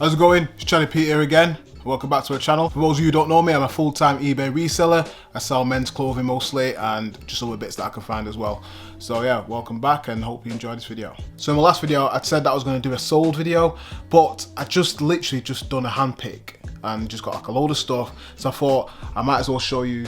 How's it going? It's Chaddypete here again. Welcome back to our channel. For those of you who don't know me, I'm a full-time eBay reseller. I sell men's clothing mostly and just other bits that I can find as well. So yeah, welcome back and hope you enjoyed this video. So in my last video, I said that I was going to do a sold video, but I literally just done a hand pick and just got like a load of stuff. So I thought I might as well show you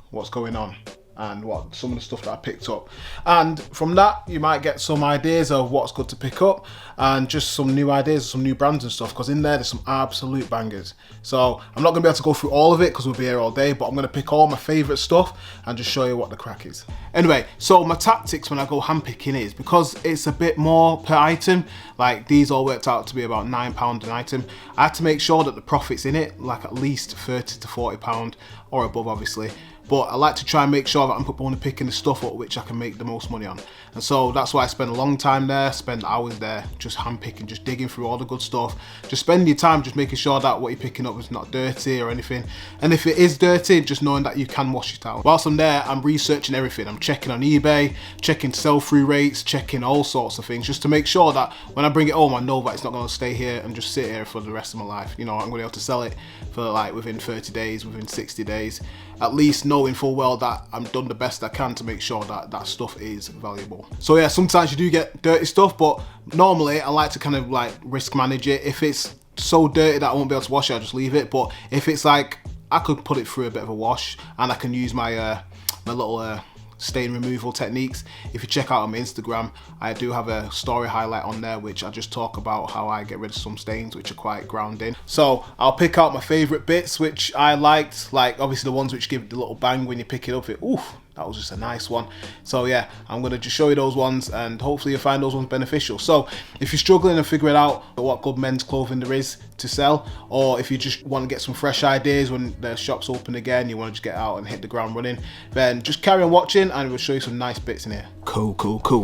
what's going on and what some of the stuff that I picked up, and from that you might get some ideas of what's good to pick up and just some new ideas, some new brands and stuff, because in there's some absolute bangers. So I'm not going to be able to go through all of it because we'll be here all day, but I'm going to pick all my favourite stuff and just show you what the crack is. Anyway, so my tactics when I go hand picking is, because it's a bit more per item, like these all worked out to be about £9 an item, I had to make sure that the profits in it like at least £30 to £40 or above obviously. But I like to try and make sure that I'm only picking the stuff up which I can make the most money on. And so that's why I spend a long time there, spend hours there, just hand picking, just digging through all the good stuff. Just spend your time just making sure that what you're picking up is not dirty or anything. And if it is dirty, just knowing that you can wash it out. Whilst I'm there, I'm researching everything. I'm checking on eBay, checking sell-through rates, checking all sorts of things, just to make sure that when I bring it home, I know that it's not going to stay here and just sit here for the rest of my life. You know, I'm going to be able to sell it for like within 30 days, within 60 days, at least knowing full well that I'm done the best I can to make sure that that stuff is valuable. So yeah, sometimes you do get dirty stuff, but normally I like to kind of like risk manage it. If it's so dirty that I won't be able to wash it, I'll just leave it. But if it's like I could put it through a bit of a wash and I can use my my little stain removal techniques. If you check out on my Instagram, I do have a story highlight on there which I just talk about how I get rid of some stains which are quite grounding. So I'll pick out my favourite bits which I liked, like obviously the ones which give the little bang when you pick it up. Oof, that was just a nice one. So yeah, I'm going to just show you those ones and hopefully you'll find those ones beneficial. So if you're struggling and figuring out what good men's clothing there is to sell, or if you just want to get some fresh ideas when the shop's open again, you want to just get out and hit the ground running, then just carry on watching and we'll show you some nice bits in here. Cool.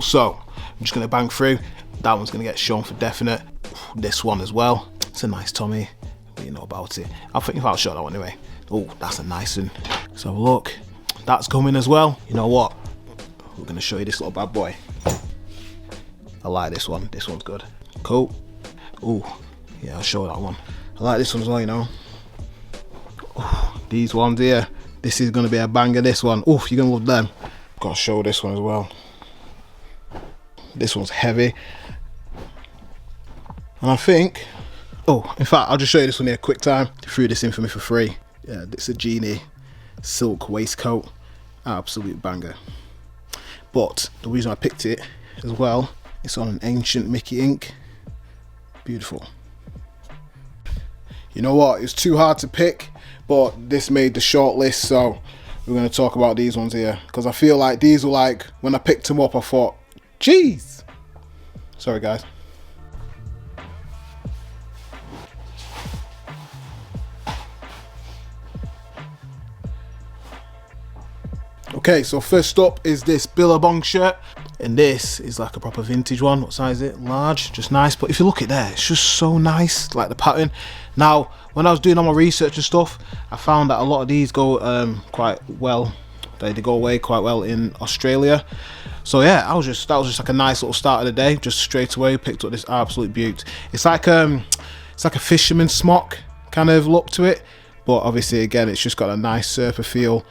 So I'm just going to bang through. That one's going to get shown for definite. This one as well. It's a nice Tommy. What do you know about it? I think I'll show that one anyway. Oh, that's a nice one. So look. That's coming as well. You know what? We're going to show you this little bad boy. I like this one. This one's good. Cool. Oh, yeah, I'll show that one. I like this one as well, you know. Ooh, these ones here. This is going to be a banger, this one. Oof, you're going to love them. Got to show this one as well. This one's heavy. And I think... Oh, in fact, I'll just show you this one here quick time. They threw this in for me for free. Yeah, it's a Genie silk waistcoat, absolute banger. But the reason I picked it as well, it's on an ancient Mickey ink. Beautiful. You know what, it's too hard to pick, but this made the short list, so we're going to talk about these ones here, because I feel like these were like, when I picked them up I thought, jeez. Sorry guys. Okay, so first up is this Billabong shirt, and this is like a proper vintage one. What size is it? Large, just nice. But if you look at there, it's just so nice, like the pattern. Now, when I was doing all my research and stuff, I found that a lot of these go quite well. They go away quite well in Australia. So yeah, that was just like a nice little start of the day. Just straight away picked up this absolute beaut. It's like a fisherman smock kind of look to it, but obviously again, it's just got a nice surfer feel,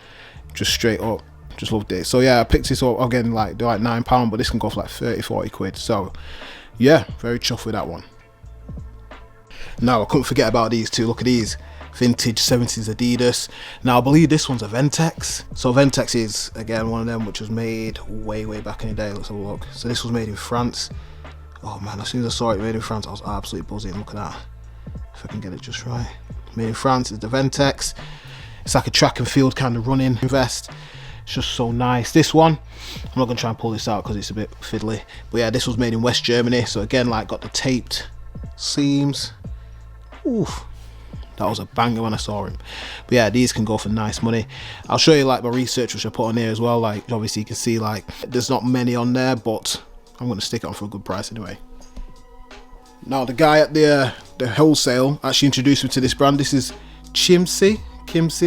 just straight up. Just loved it. So yeah, I picked this up again, like they're like £9, but this can go for like 30-40 quid. So yeah, very chuffed with that one. Now I couldn't forget about these two. Look at these vintage 70s Adidas. Now I believe this one's a Ventex. So Ventex is again one of them which was made way back in the day. Let's have a look. So this was made in France. Oh man, as soon as I saw it made in France, I was absolutely buzzing. Look at that. If I can get it just right. Made in France is the Ventex. It's like a track and field kind of running vest. It's just so nice. This one, I'm not going to try and pull this out because it's a bit fiddly, but yeah, this was made in West Germany, so again, like got the taped seams. Oof, that was a banger when I saw him. But yeah, these can go for nice money. I'll show you like my research which I put on here as well. Like obviously you can see like there's not many on there, but I'm going to stick it on for a good price anyway. Now the guy at the Wholesale actually introduced me to this brand. This is Kimsey,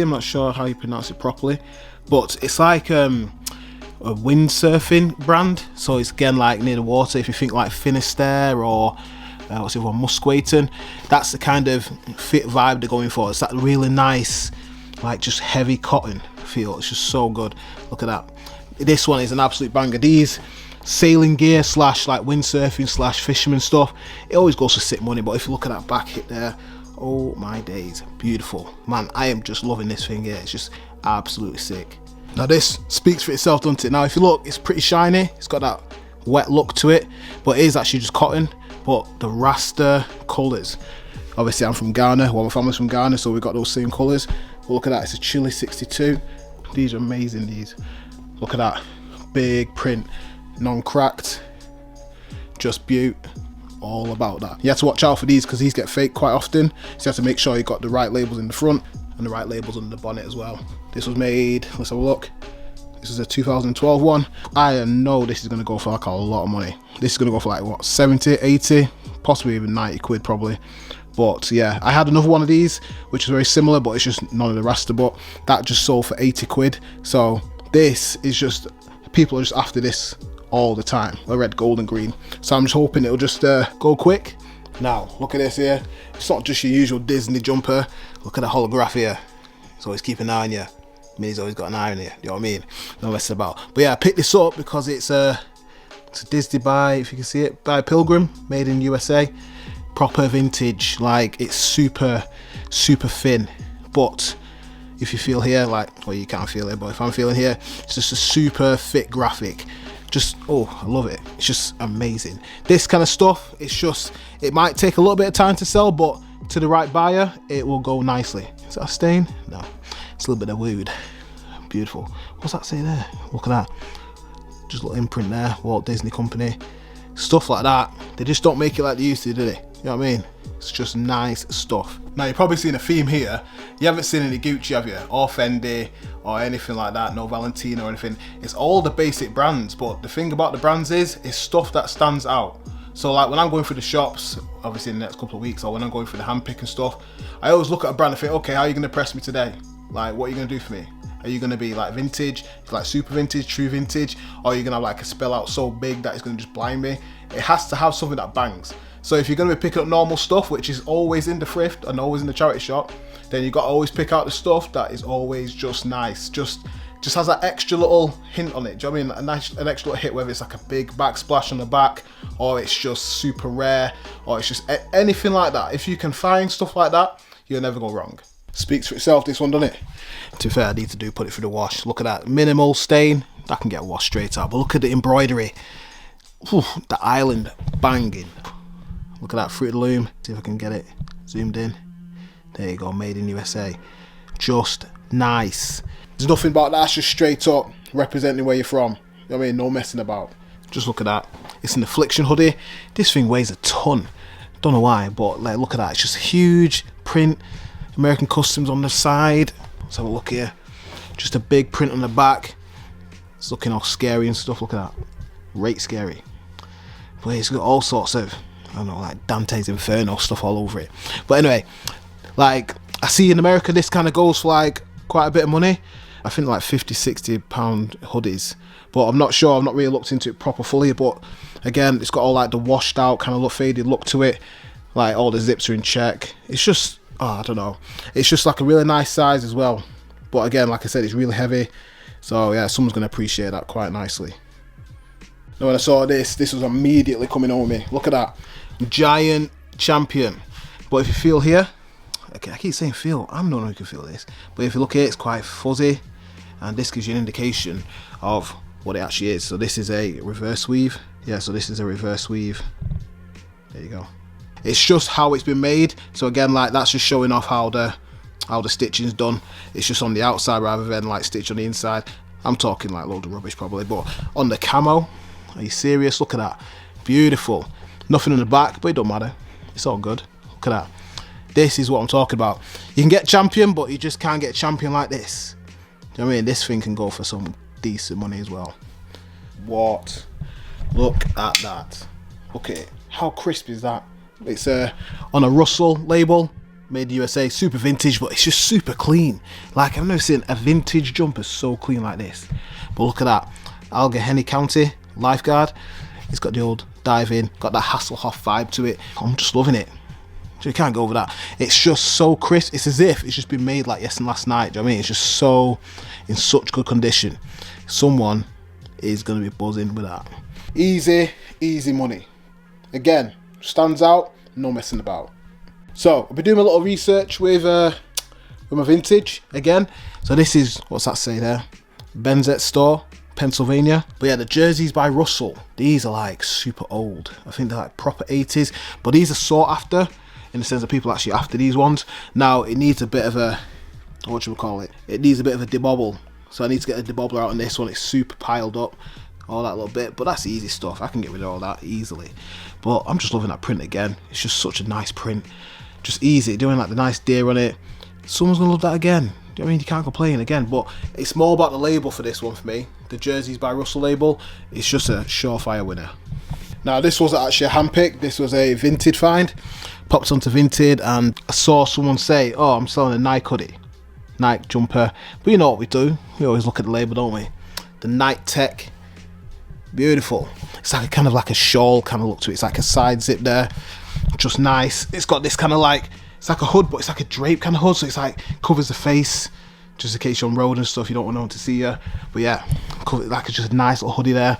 I'm not sure how you pronounce it properly, but it's like a windsurfing brand. So it's again like near the water. If you think like Finisterre or what's the other one, Musqueton. That's the kind of fit vibe they're going for. It's that really nice, like just heavy cotton feel. It's just so good. Look at that. This one is an absolute banger. These sailing gear slash like windsurfing slash fisherman stuff, it always goes for sick money, but if you look at that back hit there, oh my days, beautiful. Man, I am just loving this thing here. It's just absolutely sick. Now this speaks for itself, doesn't it? Now if you look, it's pretty shiny. It's got that wet look to it, but it is actually just cotton. But the Rasta colours, obviously I'm from Ghana, well my family's from Ghana, so we've got those same colours. But look at that, it's a Chile 62. These are amazing, these. Look at that, big print, non-cracked, just beaut, all about that. You have to watch out for these because these get fake quite often, so you have to make sure you got the right labels in the front and the right labels on the bonnet as well. This was made, let's have a look. This is a 2012 one. I know this is going to go for like a lot of money. This is going to go for like what, 70, 80, possibly even 90 quid probably. But yeah, I had another one of these which is very similar, but it's just none of the Rasta, but that just sold for 80 quid. So this is just, people are just after this all the time, the red, gold and green. So I'm just hoping it'll just go quick. Now look at this here. It's not just your usual Disney jumper. Look at the holograph here. It's always keep an eye on you. I mean, he's always got an eye on you, you know what I mean? No messing about. But yeah, I picked this up because it's a Disney by, if you can see it, by Pilgrim, made in USA. Proper vintage, like it's super thin, but if you feel here, like, well you can't feel it, but if I'm feeling here, it's just a super fit graphic. Just, oh, I love it. It's just amazing. This kind of stuff, it's just, it might take a little bit of time to sell, but to the right buyer, it will go nicely. Is that a stain? No, it's a little bit of wood. Beautiful. What's that say there? Look at that. Just a little imprint there, Walt Disney Company. Stuff like that, they just don't make it like they used to, do they? You know what I mean? It's just nice stuff. Now you've probably seen a theme here. You haven't seen any Gucci, have you? Or Fendi, or anything like that. No Valentino or anything. It's all the basic brands, but the thing about the brands is, it's stuff that stands out. So like when I'm going through the shops, obviously in the next couple of weeks, or when I'm going through the handpick and stuff, I always look at a brand and think, okay, how are you gonna press me today? Like, what are you gonna do for me? Are you gonna be like vintage, like super vintage, true vintage, or are you gonna have like a spell out so big that it's gonna just blind me? It has to have something that bangs. So if you're going to be picking up normal stuff, which is always in the thrift and always in the charity shop, then you got to always pick out the stuff that is always just nice. Just has that extra little hint on it. Do you know what I mean? An extra little hit, whether it's like a big backsplash on the back, or it's just super rare, or it's just anything like that. If you can find stuff like that, you'll never go wrong. Speaks for itself, this one, doesn't it? To be fair, I need to put it through the wash. Look at that minimal stain. That can get washed straight out. But look at the embroidery. Whew, the island banging. Look at that Fruit of the Loom. See if I can get it zoomed in. There you go, made in USA. Just nice. There's nothing about that, that's just straight up representing where you're from. You know what I mean? No messing about. Just look at that. It's an Affliction hoodie. This thing weighs a ton. Don't know why, but like, look at that. It's just huge print. American Customs on the side. Let's have a look here. Just a big print on the back. It's looking all scary and stuff. Look at that. Right scary. But it's got all sorts of, I don't know, like Dante's Inferno stuff all over it. But anyway, like I see in America this kind of goes for like quite a bit of money. I think like 50-60 pound hoodies, but I'm not sure. I've not really looked into it proper fully, but again, it's got all like the washed out kind of look, faded look to it. Like all the zips are in check. It's just, oh, I don't know, it's just like a really nice size as well. But again, like I said, it's really heavy, so yeah, someone's gonna appreciate that quite nicely. Now when I saw this was immediately coming on me. Look at that. Giant Champion. But if you feel here, okay, I keep saying feel, I'm not know who can feel this, but if you look here, it's quite fuzzy, and this gives you an indication of what it actually is. So this is a reverse weave. Yeah, so this is a reverse weave. There you go. It's just how it's been made. So again, like that's just showing off how the stitching's done. It's just on the outside rather than like stitched on the inside. I'm talking like load of rubbish probably, but on the camo, are you serious? Look at that. Beautiful. Nothing in the back, but it don't matter. It's all good. Look at that. This is what I'm talking about. You can get Champion, but you just can't get Champion like this. Do you know what I mean? This thing can go for some decent money as well. What? Look at that. Look at it. How crisp is that? It's on a Russell label, made USA, super vintage, but it's just super clean. Like I've never seen a vintage jumper so clean like this. But look at that. Allegheny County Lifeguard. It's got the old dive in. Got that Hasselhoff vibe to it. I'm just loving it. So you can't go over that. It's just so crisp. It's as if it's just been made like yes and last night. Do you know what I mean? It's just so in such good condition. Someone is going to be buzzing with that. Easy, easy money. Again, stands out, no messing about. So I've been doing a little research with my vintage again. So this is, what's that say there? Benzet store, Pennsylvania. But yeah, the jerseys by Russell, these are like super old. I think they're like proper 80s, but these are sought after in the sense that people actually after these ones. Now it needs a bit of a, what should we call it? It needs a bit of a debobble. So I need to get a debobbler out on this one. It's super piled up, all that little bit, but that's easy stuff. I can get rid of all that easily. But I'm just loving that print again. It's just such a nice print. Just easy, doing like the nice deer on it. Someone's gonna love that again. Do you know what I mean? You can't complain again, but it's more about the label for this one for me. The Jerseys by Russell label, it's just a surefire winner. Now this wasn't actually a handpick, this was a Vinted find. Popped onto Vinted and I saw someone say, oh, I'm selling a Nike hoodie, Nike jumper. But you know what we do, we always look at the label, don't we? The Nike Tech, beautiful. It's like a kind of like a shawl kind of look to it. It's like a side zip there, just nice. It's got this kind of like, it's like a hood, but it's like a drape kind of hood, so it's like covers the face, just in case you're on road and stuff, you don't want no one to see you. But yeah, like it's just a nice little hoodie there,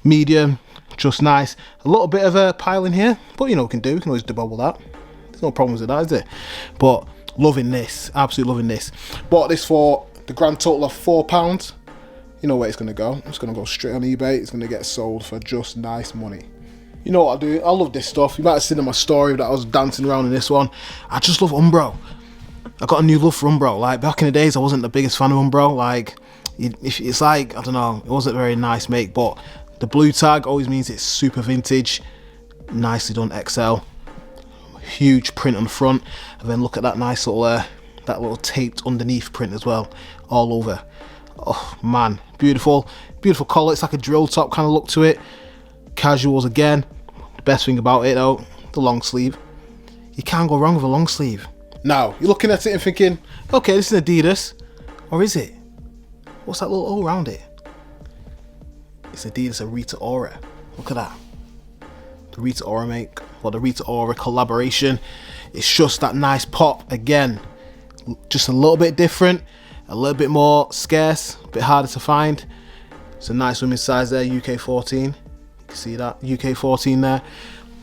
medium, just nice. A little bit of a pile in here, but you know what we can do, we can always debobble that. There's no problems with that, is there? But loving this, absolutely loving this. Bought this for the grand total of £4. You know where it's going to go. It's going to go straight on eBay. It's going to get sold for just nice money. You know what I do? I love this stuff. You might have seen in my story that I was dancing around in this one. I just love Umbro. I got a new love for Umbro. Like back in the days, I wasn't the biggest fan of Umbro. Like, it's like, I don't know, it wasn't a very nice make, but the blue tag always means it's super vintage. Nicely done XL. Huge print on the front. And then look at that nice little, that little taped underneath print as well. All over. Oh man, beautiful. Beautiful collar. It's like a drill top kind of look to it. Casuals again. The best thing about it though, the long sleeve. You can't go wrong with a long sleeve. Now, you're looking at it and thinking, okay, this is Adidas. Or is it? What's that little O around it? It's Adidas a Rita Ora. Look at that. The Rita Ora make, or the Rita Ora collaboration. It's just that nice pop again. Just a little bit different, a little bit more scarce, a bit harder to find. It's a nice women's size there, UK 14. You can see that, UK 14 there.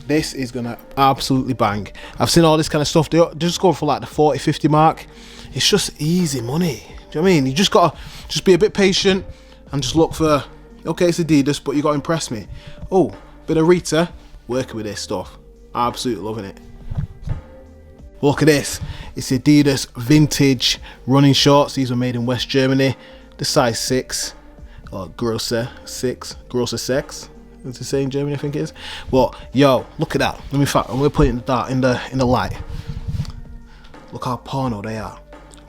This is gonna absolutely bang. I've seen all this kind of stuff, they're just going for like the 40, 50 mark. It's just easy money. Do you know what I mean? You just gotta just be a bit patient and just look for, okay, it's Adidas, but you gotta impress me. Oh, bit of Rita, working with this stuff. Absolutely loving it. Look at this. It's Adidas vintage running shorts. These were made in West Germany. The size 6, or grosser 6, grosser 6. It's the same in Germany, I think it is. Well, yo, look at that. Let me, in fact, I'm gonna put it in the dark, in the light. Look how porno they are.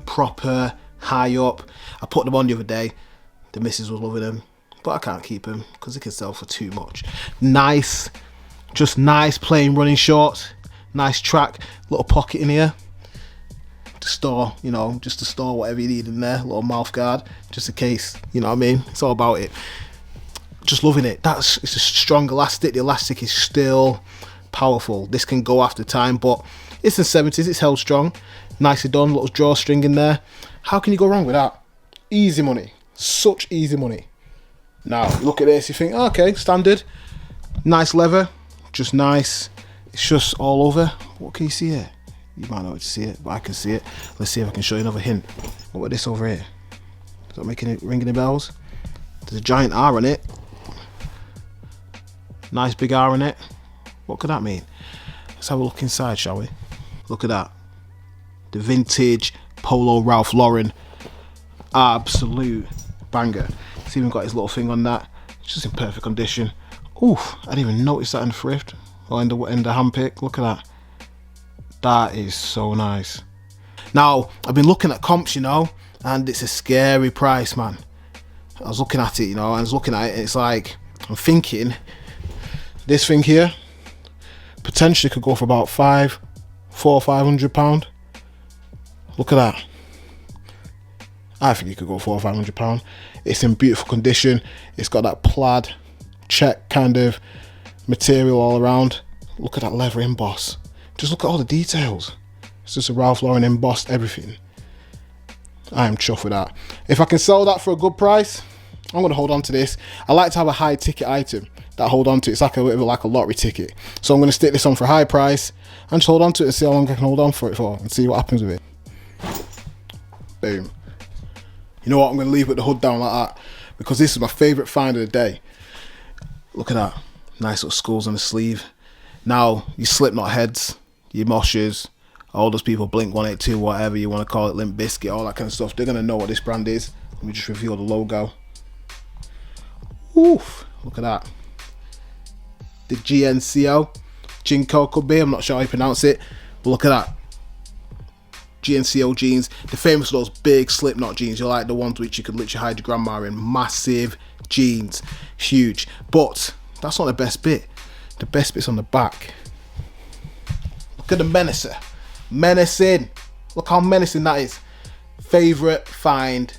Proper, high up. I put them on the other day. The missus was loving them, but I can't keep them because they can sell for too much. Nice, just nice plain running shorts. Nice track, little pocket in here to store, you know, just to store whatever you need in there. Little mouth guard, just in case, you know what I mean? It's all about it. Just loving it. It's a strong elastic. The elastic is still powerful. This can go after time, but it's the 70s. It's held strong. Nicely done. Little drawstring in there. How can you go wrong with that? Easy money. Such easy money. Now, you look at this, you think, oh, okay, standard. Nice leather. Just nice. It's just all over. What can you see here? You might not be able to see it, but I can see it. Let's see if I can show you another hint. What about this over here? Is that making it ringing the bells? There's a giant R on it. Nice big R in it. What could that mean? Let's have a look inside, shall we? Look at that. The vintage Polo Ralph Lauren. Absolute banger. It's even got his little thing on that. It's just in perfect condition. Oof, I didn't even notice that in the thrift. Or in the handpick. Look at that. That is so nice. Now, I've been looking at comps, you know, and it's a scary price, man. I was looking at it, you know, and I was looking at it, and it's like, I'm thinking, this thing here potentially could go for about £400 or £500. Look at that. I think it could go for £400 or £500. It's in beautiful condition. It's got that plaid check kind of material all around. Look at that leather emboss. Just look at all the details. It's just a Ralph Lauren embossed everything. I am chuffed with that. If I can sell that for a good price, I'm going to hold on to this. I like to have a high ticket item that I hold on to. It's like a bit of like a lottery ticket. So I'm going to stick this on for a high price and just hold on to it and see how long I can hold on for it for and see what happens with it. Boom. You know what? I'm going to leave with the hood down like that because this is my favourite find of the day. Look at that. Nice little skulls on the sleeve. Now, your Slipknot heads, your Moshers, all those people, Blink 182, whatever you want to call it, Limp Bizkit, all that kind of stuff, they're going to know what this brand is. Let me just reveal the logo. Oof, look at that. The GNCO, Jinko could be, I'm not sure how you pronounce it, but look at that. GNCO jeans, they're famous for those big Slipknot jeans. You like the ones which you could literally hide your grandma in. Massive jeans, huge. But that's not the best bit. The best bit's on the back. Look at the menacer. Menacing. Look how menacing that is. Favorite find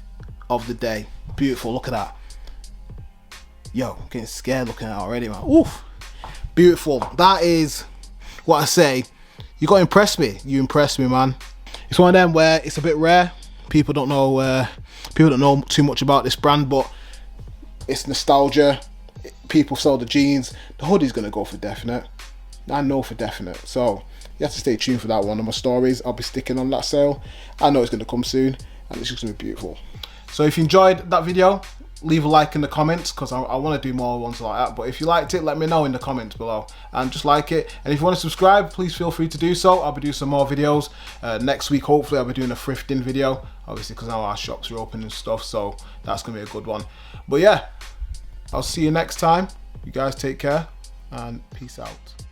of the day. Beautiful, look at that. Yo, I'm getting scared looking at it already, man. Oof. Beautiful. That is what I say. You got to impress me. You impressed me, man. It's one of them where it's a bit rare. People don't know too much about this brand, but it's nostalgia. People sell the jeans. The hoodie's gonna go for definite. I know for definite. So you have to stay tuned for that one. On my stories, I'll be sticking on that sale. I know it's gonna come soon, and it's just gonna be beautiful. So if you enjoyed that video, leave a like in the comments because I want to do more ones like that. But if you liked it, let me know in the comments below and just like it. And if you want to subscribe, please feel free to do so. I'll be doing some more videos next week. Hopefully I'll be doing a thrifting video, obviously because now our shops are open and stuff, so that's gonna be a good one. But yeah, I'll see you next time. You guys take care and peace out.